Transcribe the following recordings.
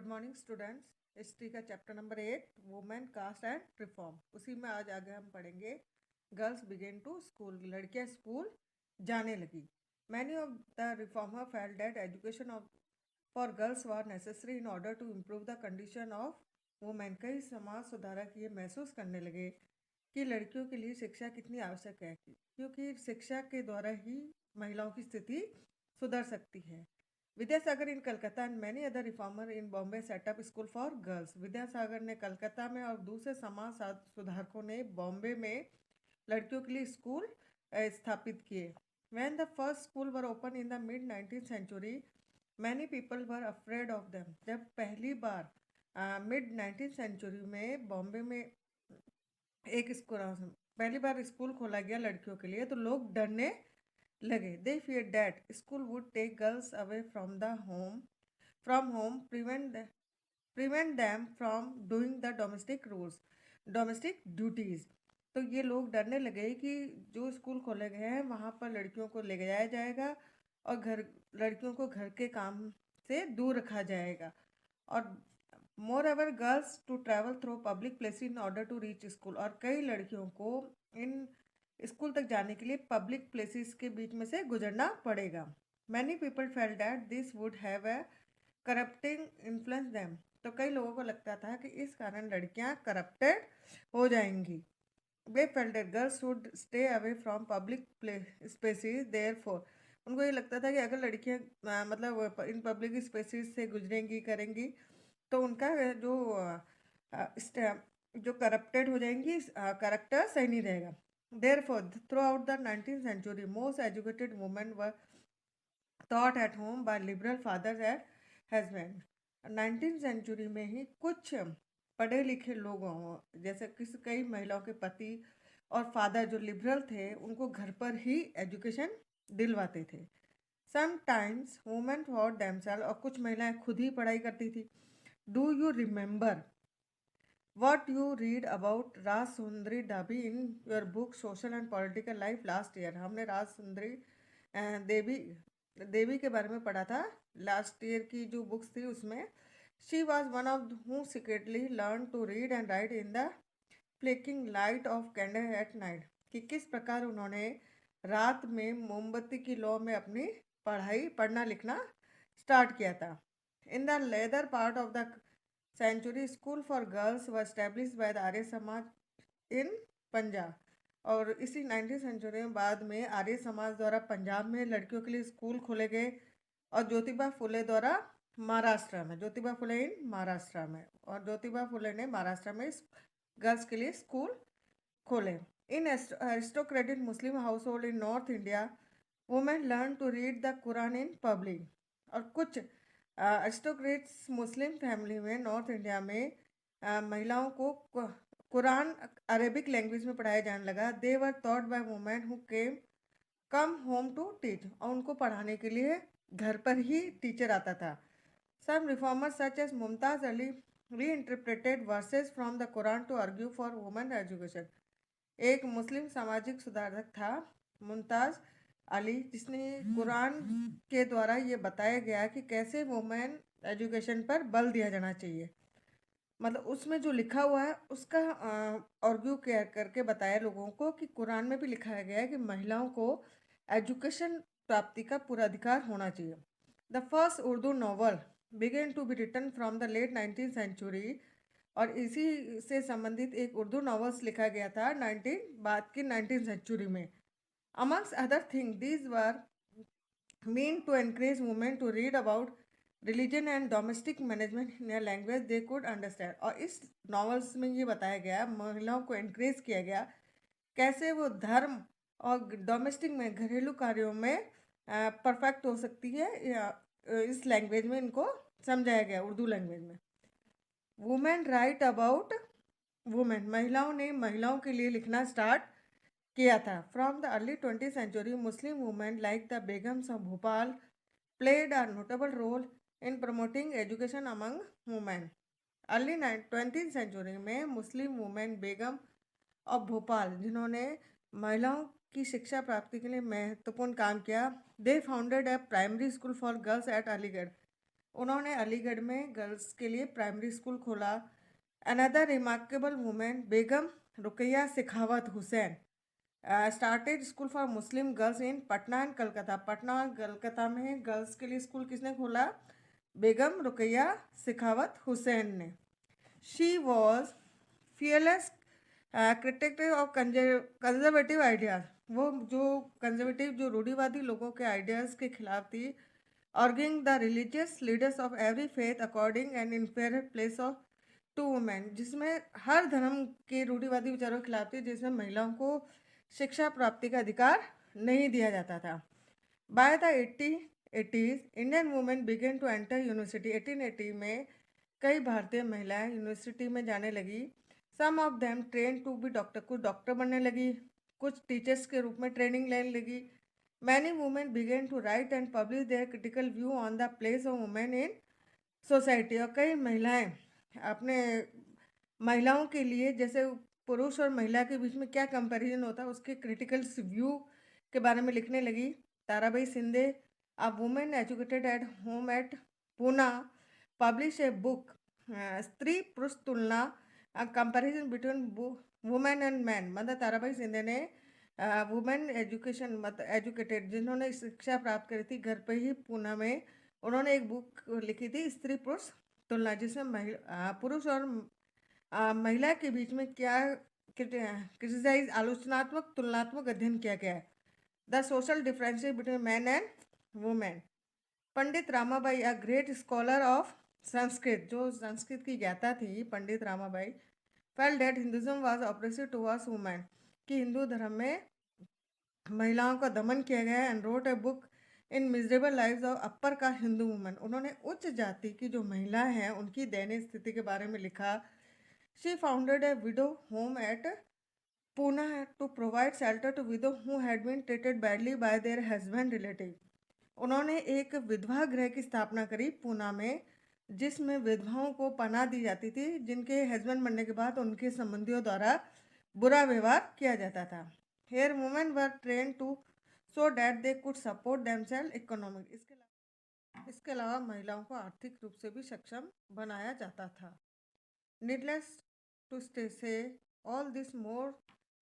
Good morning students. History का chapter number 8 women caste and reform, उसी में आज आगे हम पढ़ेंगे गर्ल्स बिगेन टू स्कूल, लड़कियां स्कूल जाने लगी। Many of the reformer felt that education of for girls were necessary in order to improve the condition of women. कई समाज सुधारक ये महसूस करने लगे कि लड़कियों के लिए शिक्षा कितनी आवश्यक है, क्योंकि शिक्षा के द्वारा ही महिलाओं की स्थिति सुधर सकती है। Vidyasagar in Calcutta and many other reformer in Bombay set up school for girls. Vidyasagar ने कलकत्ता में और दूसरे समाज सुधारकों ने बॉम्बे में लड़कियों के लिए स्कूल स्थापित किए। When the first school were opened in the mid 19th century, many people were afraid of them. जब पहली बार मिड 19th सेंचुरी में बॉम्बे में एक स्कूल पहली बार स्कूल खोला गया लड़कियों के लिए, तो लोग डरने लगे। They fear that school would take girls away from home, prevent them from doing the domestic duties. तो ये लोग डरने लगे कि जो स्कूल खोले गए हैं वहाँ पर लड़कियों को ले जाया जाएगा और लड़कियों को घर के काम से दूर रखा जाएगा। और moreover girls to travel through public place in order to reach school, और कई लड़कियों को इन स्कूल तक जाने के लिए पब्लिक प्लेसेस के बीच में से गुजरना पड़ेगा। Many people felt that this would have a corrupting influence them. तो कई लोगों को लगता था कि इस कारण लड़कियां करप्टेड हो जाएंगी। वे felt that girls would stay away from public spaces, therefore उनको ये लगता था कि अगर लड़कियां मतलब इन पब्लिक स्पेसेस से गुजरेंगी करेंगी तो उनका जो करप्टेड हो जाएंगी करेक्टर सही नहीं रहेगा। Therefore, throughout the 19th century, most educated women were taught at home by liberal fathers and husbands. 19th century में ही कुछ पढ़े लिखे लोगों जैसे कई महिलाओं के पति और फादर जो लिबरल थे उनको घर पर ही एजुकेशन दिलवाते थे। समटाइम्स वुमेन थॉट देमसेल्फ, और कुछ महिलाएं खुद ही पढ़ाई करती थी। Do you remember what you read about Raj Sundari dobby in your book social and political life last year? हमने राज सुंदरी देवी के बारे में पढ़ा था लास्ट ईयर की जो बुक्स थी उसमें। She was one of who secretly learn to read and write in the flickering light of candle at night, कि किस प्रकार उन्होंने रात में मोमबत्ती की लौ में अपनी पढ़ना लिखना स्टार्ट किया था। In the latter part of the century school for girls were establish by the Arya Samaj in Punjab, और इसी 19th सेंचुरी में बाद में आर्य समाज द्वारा पंजाब में लड़कियों के लिए स्कूल खोले गए, और ज्योतिबा फुले द्वारा महाराष्ट्र में, ज्योतिबा फुले इन महाराष्ट्र में, और ज्योतिबा फुले ने महाराष्ट्र में गर्ल्स के लिए स्कूल खोले। In aristocratic Muslim household in North India women learn to read the Quran in public, और कुछ एरिस्टोक्रेट्स मुस्लिम फैमिली में नॉर्थ इंडिया में महिलाओं को कुरान अरेबिक लैंग्वेज में पढ़ाया जाने लगा। They were taught by women who come home to teach, और उनको पढ़ाने के लिए घर पर ही टीचर आता था। Some reformers such as Mumtaz Ali reinterpreted verses from the Quran to argue for women education. एक मुस्लिम सामाजिक सुधारक था मुमताज अली, जिसने कुरान के द्वारा ये बताया गया कि कैसे वुमेन एजुकेशन पर बल दिया जाना चाहिए। मतलब उसमें जो लिखा हुआ है उसका आर्ग्यू करके बताया लोगों को कि कुरान में भी लिखा गया है कि महिलाओं को एजुकेशन प्राप्ति का पूरा अधिकार होना चाहिए। The first Urdu novel began to be written from the late 19th century, और इसी से संबंधित एक उर्दू नॉवेल्स लिखा गया था बाद की 19th सेंचुरी में। Amongst other things, these were meant to encourage women to read about religion and domestic management in a language they could understand. और इस नॉवेल्स में ये बताया गया, महिलाओं को एनकरेज किया गया कैसे वो धर्म और डोमेस्टिक में घरेलू कार्यों में परफेक्ट हो सकती है, इस लैंग्वेज में इनको समझाया गया, उर्दू लैंग्वेज में। वुमेन राइट अबाउट वुमेन, महिलाओं ने महिलाओं के लिए लिखना स्टार्ट किया था। From the early 20th century Muslim women like the Begums of Bhopal played a notable role in promoting education among women. Early 20th century में Muslim women Begum of Bhopal, जिन्होंने महिलाओं की शिक्षा प्राप्ति के लिए महत्वपूर्ण काम किया, they founded a primary school for girls at Aligarh, उन्होंने अलीगढ़ में गर्ल्स के लिए प्राइमरी स्कूल खोला। Another remarkable women Begum Rukaiya Sakhawat Hussain started school for Muslim girls in Patna and Calcutta. Patna और कलकत्ता में गर्ल्स के लिए स्कूल किसने खोला? बेगम रुकैया सिखावत हुसैन ने। She was fearless critic of conservative ideas. वो जो कंजर्वेटिव जो रूढ़िवादी लोगों के आइडियाज़ के खिलाफ थी। arguing the religious leaders of every faith according and inferior place of to women, जिसमें हर धर्म के रूढ़िवादी विचारों के खिलाफ थी, जिसमें महिलाओं को शिक्षा प्राप्ति का अधिकार नहीं दिया जाता था। By the 1880s Indian women began to enter university. 1880 में कई भारतीय महिलाएं यूनिवर्सिटी में जाने लगी। Some of them train to be doctor, कुछ डॉक्टर बनने लगी, कुछ टीचर्स के रूप में ट्रेनिंग लेने लगी। Many women began to write and publish their critical view on the place of women in society। और कई महिलाएं अपने महिलाओं के लिए, जैसे पुरुष और महिला के बीच में क्या कंपैरिजन होता है, उसके क्रिटिकल व्यू के बारे में लिखने लगी। Tarabai Shinde, a women educated at home at Poona, publish a book Stri Purush Tulana, comparison between women and man. मतलब ताराबाई शिंदे ने वुमेन एजुकेशन मतलब एजुकेटेड, जिन्होंने शिक्षा प्राप्त करी थी घर पे ही पूना में, उन्होंने एक बुक लिखी थी स्त्री पुरुष तुलना, जिसमें पुरुष और महिला के बीच में क्या क्रिटिसाइज आलोचनात्मक तुलनात्मक अध्ययन किया गया है। The social differences between man and women. Pandit Ramabai, a great scholar of Sanskrit, जो संस्कृत की ज्ञाता थी Pandit Ramabai, felt that Hinduism was oppressive towards women, कि हिंदू धर्म में महिलाओं का दमन किया गया है। And wrote a book in miserable lives of upper caste Hindu women. उन्होंने उच्च जाति की जो महिलाएं हैं उनकी दयनीय स्थिति के बारे में लिखा। She founded a widow home at Poona to provide shelter to widow who had been treated badly by their husband relative. उन्होंने एक विधवा गृह की स्थापना करी पूना में, जिसमें विधवाओं को पनाह दी जाती थी, जिनके हस्बैंड मरने के बाद उनके संबंधियों द्वारा बुरा व्यवहार किया जाता था। Here women were train to so that they could support themself economic. इसके अलावा महिलाओं को आर्थिक रूप से भी सक्षम बनाया जाता था। नीडलेस टू से all this more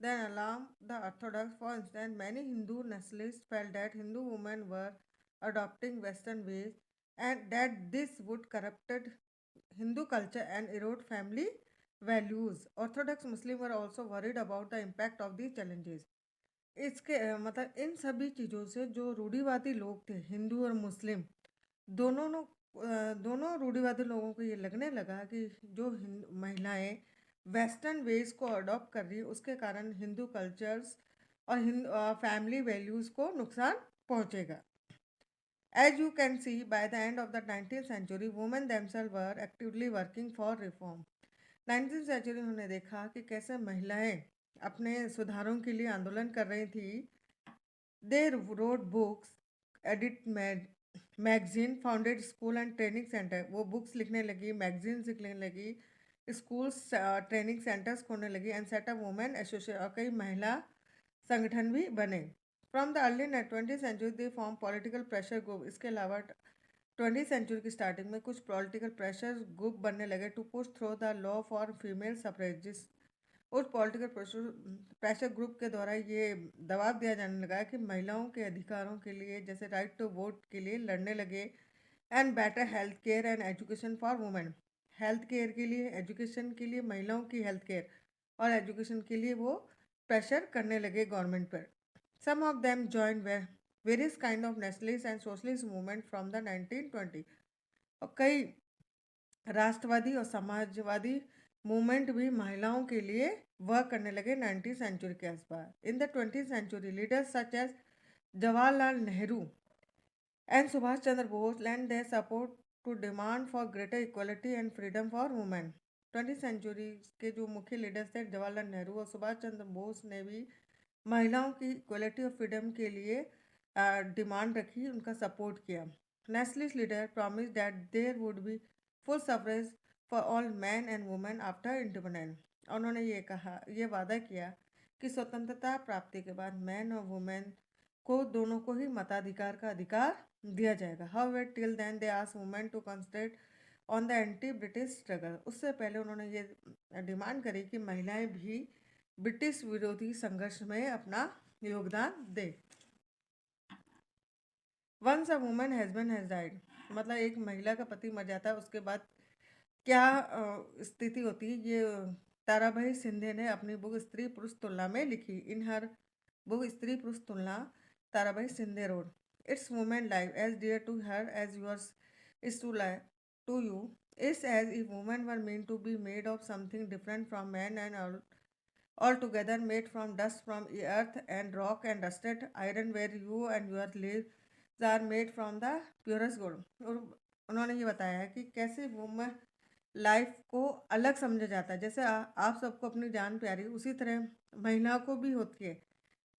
than alarm the Orthodox. For instance many Hindu nationalist felt that Hindu women were adopting western ways and that this would corrupted Hindu culture and erode family values. Orthodox Muslims were also worried about the impact of these challenges। इसके मतलब इन सभी चीज़ों से जो रूढ़िवादी लोग थे, हिंदू और मुस्लिम दोनों रूढ़िवादी लोगों को ये लगने लगा कि जो महिलाएं वेस्टर्न वेज को अडॉप्ट कर रही है, उसके कारण हिंदू कल्चर्स और फैमिली वैल्यूज़ को नुकसान पहुंचेगा। As you can see, by the end of the 19th century, women themselves were actively working for reform। 19th century उन्होंने देखा कि कैसे महिलाएं अपने सुधारों के लिए आंदोलन कर रही थी। They wrote books, edit magazine, founded school and training centre. वो बुक्स लिखने लगी, मैगजीन्स लिखने लगी, स्कूल्स ट्रेनिंग सेंटर्स खोलने लगी and set up women association, और कई महिला संगठन भी बने। From the early 20th century they form political pressure group. इसके अलावा 20th सेंचुरी की स्टार्टिंग में कुछ पॉलिटिकल प्रेशर ग्रुप बनने लगे to push through the law for female suffrage. उस पॉलिटिकल प्रेशर ग्रुप के द्वारा ये दबाव दिया जाने लगा कि महिलाओं के अधिकारों के लिए, जैसे राइट टू वोट के लिए लड़ने लगे। And better health care and education for women. Health care के लिए, एजुकेशन के लिए, महिलाओं की हेल्थ केयर और एजुकेशन के लिए वो प्रेशर करने लगे गवर्नमेंट पर। Some of them joined various kind of nationalist and socialist movement from the 1920। और कई राष्ट्रवादी और समाजवादी मूवमेंट भी महिलाओं के लिए वर्क करने लगे 19th सेंचुरी के आसपास। In the 20th century leaders such as Jawaharlal Nehru and Subhash Chandra Bose lent their support to demand for greater equality and freedom for women। 20th century के जो मुख्य लीडर्स थे जवाहरलाल नेहरू और सुभाष चंद्र बोस ने भी महिलाओं की इक्वलिटी और फ्रीडम के लिए डिमांड रखी, उनका सपोर्ट किया। Nationalist leader promise that there would be full suffrage for all man and women after independence. उन्होंने ये वादा किया कि स्वतंत्रता प्राप्ति के बाद मैन और वुमेन को दोनों को ही मताधिकार का अधिकार दिया जाएगा। However till then they asked women to concentrate on the anti British struggle. उससे पहले उन्होंने ये डिमांड करी कि महिलाएं भी ब्रिटिश विरोधी संघर्ष में अपना योगदान दें। Once a woman husband has died, मतलब एक महिला का पति मर जाता है, उसके बाद क्या स्थिति होती है, ये ताराबाई शिंदे ने अपनी बुक स्त्री पुरुष तुलना में लिखी। इन हर book Stri Purush Tulana, Tarabai Shinde wrote, it's women life as dear to her as yours is to you, is as if women were meant to be made of something different from men and altogether made from dust from earth and rock and rusted iron, where you and your lives are made from the purest gold। और उन्होंने ये बताया है कि कैसे women life को अलग समझा जाता है। जैसे आप सबको अपनी जान प्यारी, उसी तरह महिलाओं को भी होती है,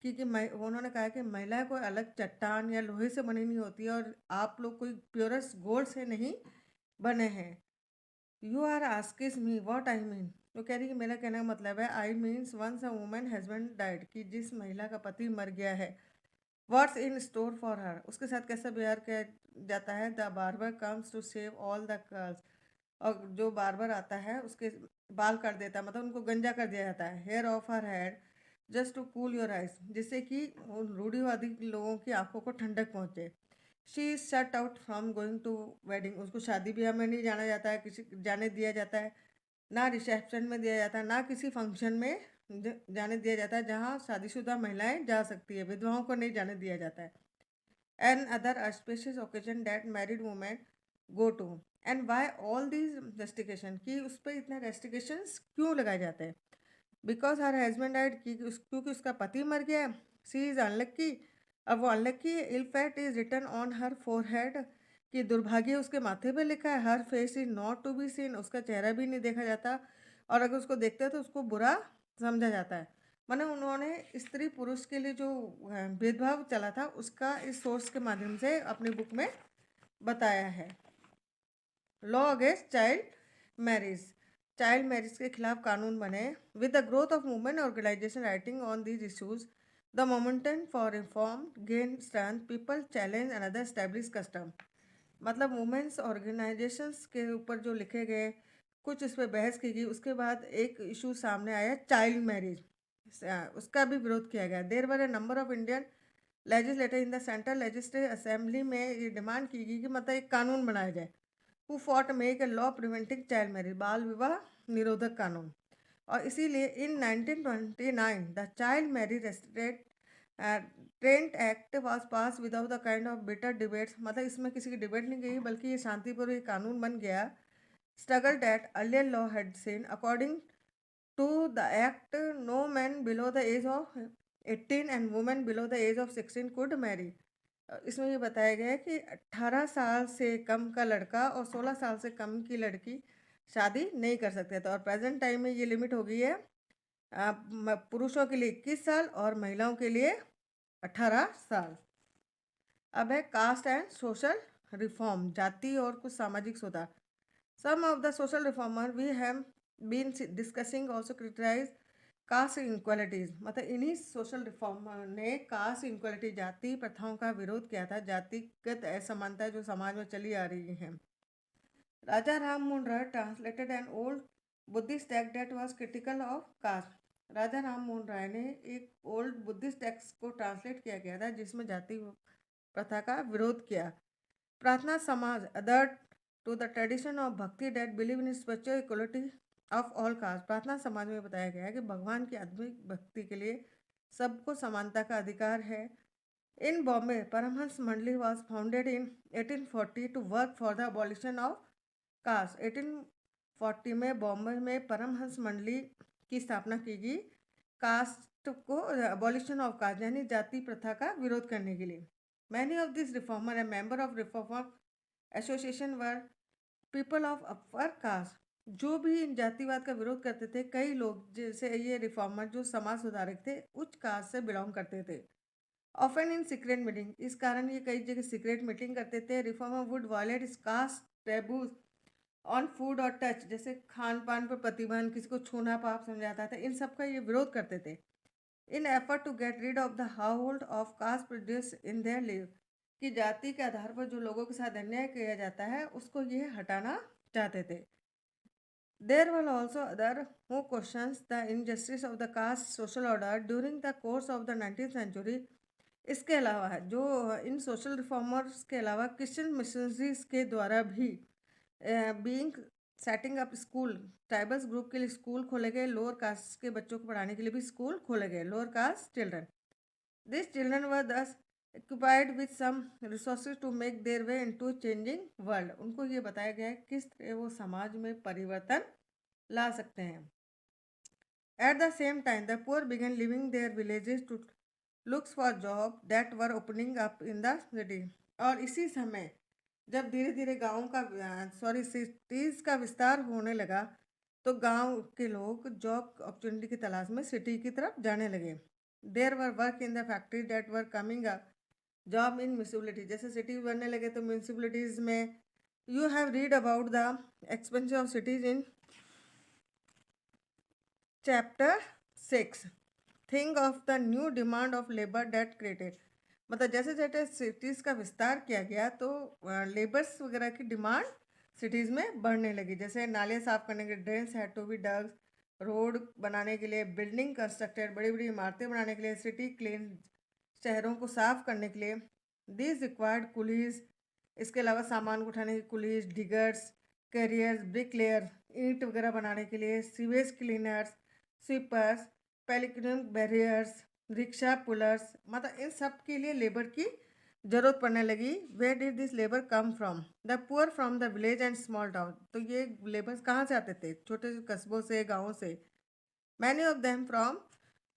क्योंकि उन्होंने कहा कि महिलाएं कोई अलग चट्टान या लोहे से बनी नहीं होती है और आप लोग कोई प्योरेस्ट गोल्ड से नहीं बने हैं। You are asking me what I mean, तो कह रही कि मेरा कहने का मतलब है, I means once a woman husband died, कि जिस महिला का पति मर गया है, what's in store for her, उसके साथ कैसा व्यवहार किया जाता है। The barber comes to shave all the curls, और जो बार्बर आता है उसके बाल काट देता है, मतलब उनको गंजा कर दिया जाता है। Hair of her head just to cool your eyes, जिससे कि उन रूढ़िवादी लोगों की आंखों को ठंडक पहुंचे। She is shut out from going to wedding, उसको शादी ब्याह में नहीं जाना जाता है, किसी जाने दिया जाता है, ना रिसेप्शन में दिया जाता है, ना किसी फंक्शन में जाने दिया जाता है जहाँ शादीशुदा महिलाएं जा सकती है, विधवाओं को नहीं जाने दिया जाता है। And other auspicious occasion that married women go to, and why all these restriction, कि उस पर इतने रेस्ट्रिकेशंस क्यों लगाए जाते हैं। बिकॉज हर हस्बैंड डाइड, क्योंकि उसका पति मर गया। सी इज़ अनलक्की, अब वो अनलक्की है। Ill fate is written on her forehead, कि दुर्भाग्य उसके माथे पे लिखा है। Her face is not to be seen, उसका चेहरा भी नहीं देखा जाता, और अगर उसको देखते हैं तो उसको बुरा समझा जाता है। माने उन्होंने स्त्री पुरुष के लिए जो भेदभाव चला था उसका इस सोर्स के माध्यम से अपनी बुक में बताया है। लॉ अगेंस्ट चाइल्ड मैरिज के खिलाफ कानून बने। With the growth of movement organisation writing on these issues, the momentum for reform gain strength, people challenge another establish custom, मतलब वुमेन्स ऑर्गेनाइजेशंस के ऊपर जो लिखे गए, कुछ इस पर बहस की गई, उसके बाद एक इशू सामने आया, चाइल्ड मैरिज, उसका भी विरोध किया गया। There were a number of Indian legislator in the central legislative assembly में ये डिमांड की गई कि मतलब एक कानून बनाया जाए, who fought make a law preventing child marriage, बाल विवाह निरोधक कानून। और इसीलिए इन 1929 the child marriage Trent act was pass without the kind of bitter debates, मतलब इसमें किसी की डिबेट नहीं गई, बल्कि ये शांतिपूर्वक कानून बन गया। Struggle that earlier law had seen, according to the act no man below the age of 18 and women below the age of 16 could marry. इसमें ये बताया गया है कि 18 साल से कम का लड़का और 16 साल से कम की लड़की शादी नहीं कर सकते थे। और प्रेजेंट टाइम में ये लिमिट हो गई है पुरुषों के लिए 21 साल और महिलाओं के लिए 18 साल। अब है कास्ट एंड सोशल रिफॉर्म, जाति और कुछ सामाजिक सुधार। Some of the social reformer we have been discussing also criticise caste inequalities, मतलब इन्हीं सोशल रिफॉर्मर ने कास्ट इनक्वालिटी, जाति प्रथाओं का विरोध किया था, जातिगत असमानता जो समाज में चली आ रही है। Raja Ram Mohan Roy translated an old Buddhist text that was critical of caste. Raja Ram Mohan Roy ने एक ओल्ड बुद्धिस्ट टेक्स्ट को ट्रांसलेट किया गया था जिसमें जाति प्रथा का विरोध किया। Prarthana Samaj adhered to the tradition of bhakti that believe in spiritual equality of all caste, Prarthana Samaj में बताया गया है कि भगवान की आध्यात्मिक भक्ति के लिए सबको समानता का अधिकार है। इन Bombay Paramhans Mandali was founded in 1840 to work for the abolition of caste. 1840 में बॉम्बे में परमहंस मंडली की स्थापना की गई, कास्ट को अबॉलिशन ऑफ कास्ट यानी जाति प्रथा का विरोध करने के लिए। Many of this reformer and member of reformer association were people of upper caste, जो भी इन जातिवाद का विरोध करते थे, कई लोग जैसे ये रिफॉर्मर जो समाज सुधारक थे उच्च कास्ट से बिलोंग करते थे। ऑफन इन सीक्रेट मीटिंग, इस कारण ये कई जगह सीक्रेट मीटिंग करते थे। रिफॉर्मर वुड वायलेट इस कास्ट टेबूज ऑन फूड और टच, जैसे खान पान पर प्रतिबंध, किसी को छूना पाप समझाता था, इन सब का ये विरोध करते थे। In effort to get rid of the house hold of caste produce in their live, कि जाति के आधार पर जो लोगों के साथ अन्याय किया जाता है उसको ये हटाना चाहते थे। There were also other who questions the injustice of the caste social order during the course of the 19th century. इसके अलावा जो इन सोशल रिफॉर्मर्स के अलावा क्रिश्चियन मिशनरीज के द्वारा भी being setting up school, tribals group के लिए स्कूल खोले गए, लोअर कास्ट के बच्चों को पढ़ाने के लिए भी स्कूल खोले गए, lower caste children. This children were दस occupied with some resources to make their way into changing world। उनको ये बताया गया है किस तरह वो समाज में परिवर्तन ला सकते हैं। At the same time, the poor began leaving their villages to look for jobs that were opening up in the city। और इसी समय जब धीरे धीरे गाँव का सिटीज़ का विस्तार होने लगा तो गांव के लोग जॉब अपॉर्चुनिटी की तलाश में सिटी की तरफ जाने लगे। There were work in the factory that were coming up, job in municipality, जैसे सिटी बनने लगे तो म्यूनसिपलिटीज़ में you have read about the expansion of cities in chapter 6। Think of the new demand of labour that created, मतलब जैसे जैसे cities का विस्तार किया गया तो लेबर्स वगैरह की डिमांड सिटीज़ में बढ़ने लगी। जैसे नाले साफ करने के, drains had to be dug, road बनाने के लिए, बिल्डिंग कंस्ट्रक्टेड, बड़ी बड़ी इमारतें बनाने के लिए, सिटी क्लीन, शहरों को साफ करने के लिए। दिस रिक्वायर्ड कुलीज, इसके अलावा सामान को उठाने की coolies, diggers, carriers, brick layer, ईंट वगैरह बनाने के लिए, sewage cleaners, sweepers, palanquin bearers, rickshaw pullers, मतलब इन सब के लिए लेबर की ज़रूरत पड़ने लगी। Where did this labour come from? The poor from the village and small town. तो ये लेबर्स कहाँ से आते थे? छोटे कस्बों से, गाँवों से। Many of them from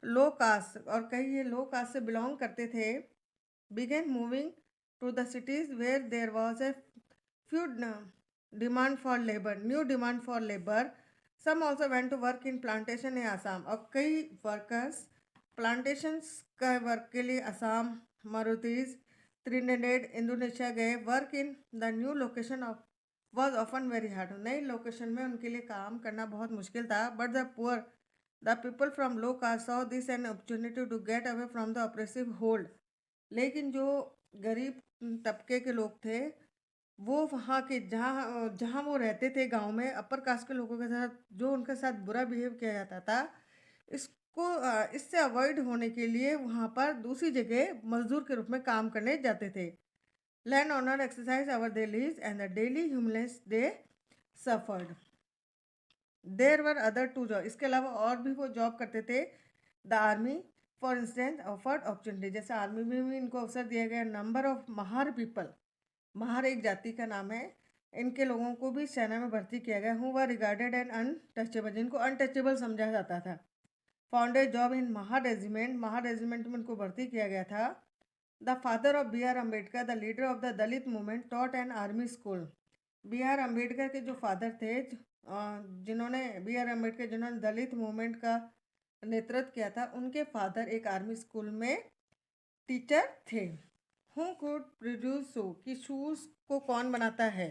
low caste, और कई ये लो कास्ट से बिलोंग करते थे। Began moving to the cities where there was a few demand for labour, new demand for labour. Some also went to work in plantation in Assam, और कई workers plantations का work के लिए Assam, Mauritius, Trinidad, Indonesia गए। Work in the new location of was often very hard, नई location में उनके लिए काम करना बहुत मुश्किल था। But the poor, the people from low caste saw this an opportunity to get away from the oppressive hold. लेकिन जो गरीब तबके के लोग थे वो वहाँ के जहाँ जहाँ वो रहते थे गांव में, अपर कास्ट के लोगों के साथ जो उनके साथ बुरा बिहेव किया जाता था, इससे अवॉइड होने के लिए वहाँ पर दूसरी जगह मजदूर के रूप में काम करने जाते थे। Land owner exercise our dailies and the daily humiliations they suffered. There were other two job, इसके अलावा और भी वो जॉब करते थे। The army for instance offered opportunity, जैसे आर्मी में भी इनको अवसर दिया गया। Number of Mahar people, Mahar एक जाति का नाम है, इनके लोगों को भी सेना में भर्ती किया गया। Who were regarded and untouchable, जिनको अनटचेबल समझा जाता था। Founded job in Mahar regiment, Mahar regiment में उनको भर्ती किया गया था। The father of B R Ambedkar, the leader of the Dalit movement, taught an army school. B R Ambedkar के जो फादर थे, जिन्होंने बी आर अम्बेडकर जिन्होंने दलित मूवमेंट का नेतृत्व किया था, उनके फादर एक आर्मी स्कूल में टीचर थे। हु कुड प्रोड्यूस शू, कि शूज़ को कौन बनाता है।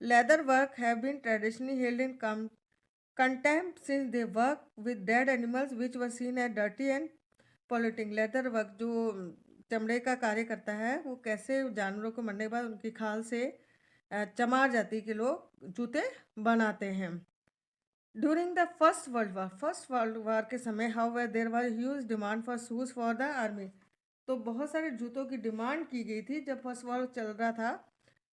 Leather work have been traditionally held in contempt since they work with dead animals which were seen as dirty and polluting। Leather work जो चमड़े का कार्य करता है, वो कैसे जानवरों को मरने के बाद उनकी खाल से चमार जाति के लोग जूते बनाते हैं। During the first world war के समय how there was huge demand for shoes for the army. तो बहुत सारे जूतों की डिमांड की गई थी जब फर्स्ट वर्ल्ड चल रहा था,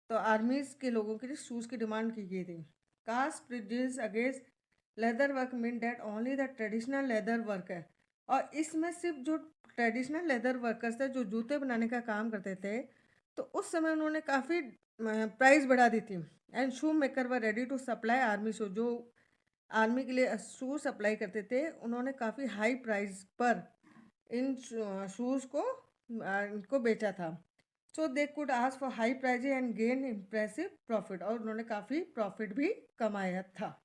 तो आर्मीज़ के लोगों के लिए शूज़ की डिमांड की गई थी। Caste prejudice against leather work mean that only the traditional leather work है, और इसमें सिर्फ जो ट्रेडिशनल लेदर वर्कर्स थे जो जूते बनाने का काम करते थे, तो उस समय उन्होंने काफ़ी प्राइस बढ़ा दी थी। And shoe maker were ready to supply army shoe, जो आर्मी के लिए शू सप्लाई करते थे, उन्होंने काफ़ी हाई प्राइस पर इन शूज़ को इनको बेचा था। So they could ask for high price and gain impressive profit, और उन्होंने काफ़ी प्रॉफिट भी कमाया था।